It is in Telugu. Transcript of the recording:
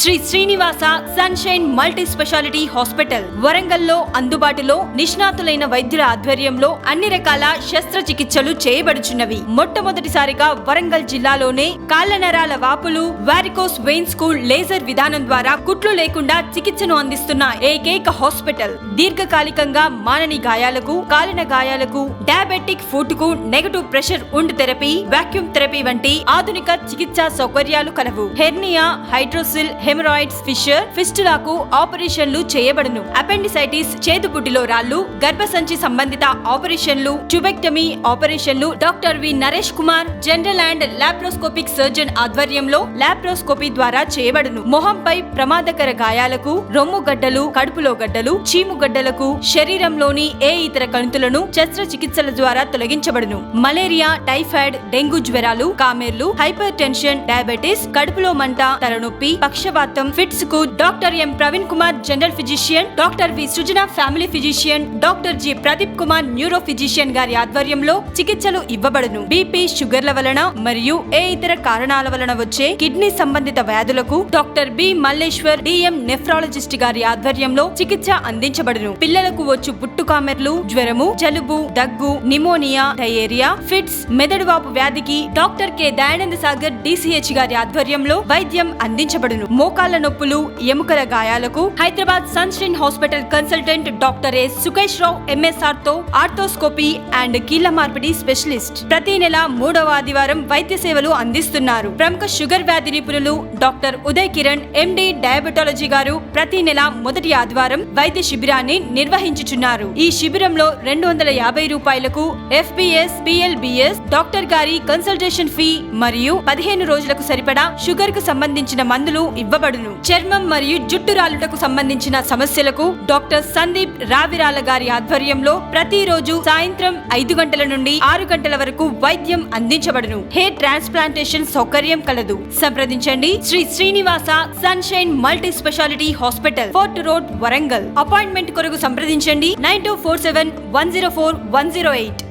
Shri Srinivasa sunshine multi speciality hospital వరంగల్లో అందుబాటులో నిష్ణాతులైన వైద్యుల ఆధ్వర్యంలో అన్ని రకాల శస్త్రచికిత్సలు చేయబడుచున్నవి. మొట్టమొదటిసారిగా వరంగల్ జిల్లాలోనే కాళ్ల నరాల వాపులు, వారికోస్ వెయిన్స్ కు లేజర్ విధానం ద్వారా కుట్లు లేకుండా చికిత్సను అందిస్తున్న ఏకైక హాస్పిటల్. దీర్ఘకాలికంగా మానని గాయాలకు, కాలిన గాయాలకు, డయాబెటిక్ ఫుట్ కు, negative pressure wound therapy, vacuum therapy వంటి ఆధునిక చికిత్సా సౌకర్యాలు కలవు. హెర్నియా, హైడ్రోసిల్, హెమరాయిడ్స్, ఫిషర్, ఫిస్టులాకు ఆపరేషన్లు చేయబడును. అపెండిసైటిస్, చేదుపుటిలో రాళ్లు, గర్భసంచి సంబంధిత ఆపరేషన్లు, ట్యూబెక్టమీ ఆపరేషన్లు doctor V Naresh Kumar general and laparoscopic surgeon ఆధ్వర్యంలో లాప్రోస్కోపీ ద్వారా చేయబడును. మొహంపై ప్రమాదకర గాయాలకు, రొమ్ము గడ్డలు, కడుపులో గడ్డలు, చీము గడ్డలకు, శరీరంలోని ఏ ఇతర కణుతులను శస్త్రచికిత్సల ద్వారా తొలగించబడును. మలేరియా, టైఫాయిడ్, డెంగ్యూ జ్వరాలు, కామెర్లు, హైపర్ టెన్షన్, డయాబెటిస్, కడుపులో మంట, తలనొప్పి, పక్షవాతం, ఫిట్స్ కు doctor M Praveen Kumar general physician, doctor V Srujana family physician, doctor G Pradeep Kumar neuro physician గారి ఆధ్వర్యంలో చికిత్సలు ఇవ్వబడును. బీపీ, షుగర్ల వలన మరియు ఏ ఇతర కారణాల వలన వచ్చే కిడ్నీ సంబంధిత వ్యాధులకు doctor B Malleshwar DM nephrologist గారి ఆధ్వర్యంలో చికిత్స అందించబడును. పిల్లలకు వచ్చు పుట్టు కామెర్లు, జ్వరము, జలుబు, దగ్గు, నిమోనియా, డయేరియా, ఫిట్స్, మెదడువాపు వ్యాధికి doctor K Dayananda Sagar DCH గారి ఆధ్వర్యంలో వైద్యం అందించబడును. మోకాళ్ల నొప్పులు, ఎముకల గాయాలకు Hyderabad Sunshine Hospital consultant doctor S Sukesh Rao MSR తో ఆర్థోస్కోపీ అండ్ కీళ్ల మార్పిడి స్పెషలిస్ట్ ప్రతి నెల 3వ ఆదివారం వైద్య సేవలు అందిస్తున్నారు. ప్రముఖ షుగర్ వ్యాధి నిపుణులు డాక్టర్ ఉదయ్ కిరణ్ ఎండి డయాబెటాలజీ గారు ప్రతి నెల మొదటి ఆదివారం వైద్య శిబిరాన్ని నిర్వహించుచున్నారు. ఈ శిబిరంలో 250 రూపాయలకు ఎఫ్బిఎస్, పిఎల్బిఎస్, డాక్టర్ గారి కన్సల్టేషన్ ఫీ మరియు 15 రోజులకు సరిపడా షుగర్ కు సంబంధించిన మందులు ఇవ్వబడును. చర్మం మరియు జుట్టు రాలుటకు సంబంధించిన సమస్యలకు డాక్టర్ సందీప్ రావిరాల గారి ఆధ్వర్యంలో ప్రతిరోజు సాయంత్రం 5 గంటల నుండి 6 గంటల వరకు వైద్యం అందించబడును. హెయిర్ ట్రాన్స్ప్లాంటేషన్ సౌకర్యం కలదు. సంప్రదించండి Shri Srinivasa sunshine multi speciality hospital, fort road, Warangal. Appointment కొరకు సంప్రదించండి 9247 104 108.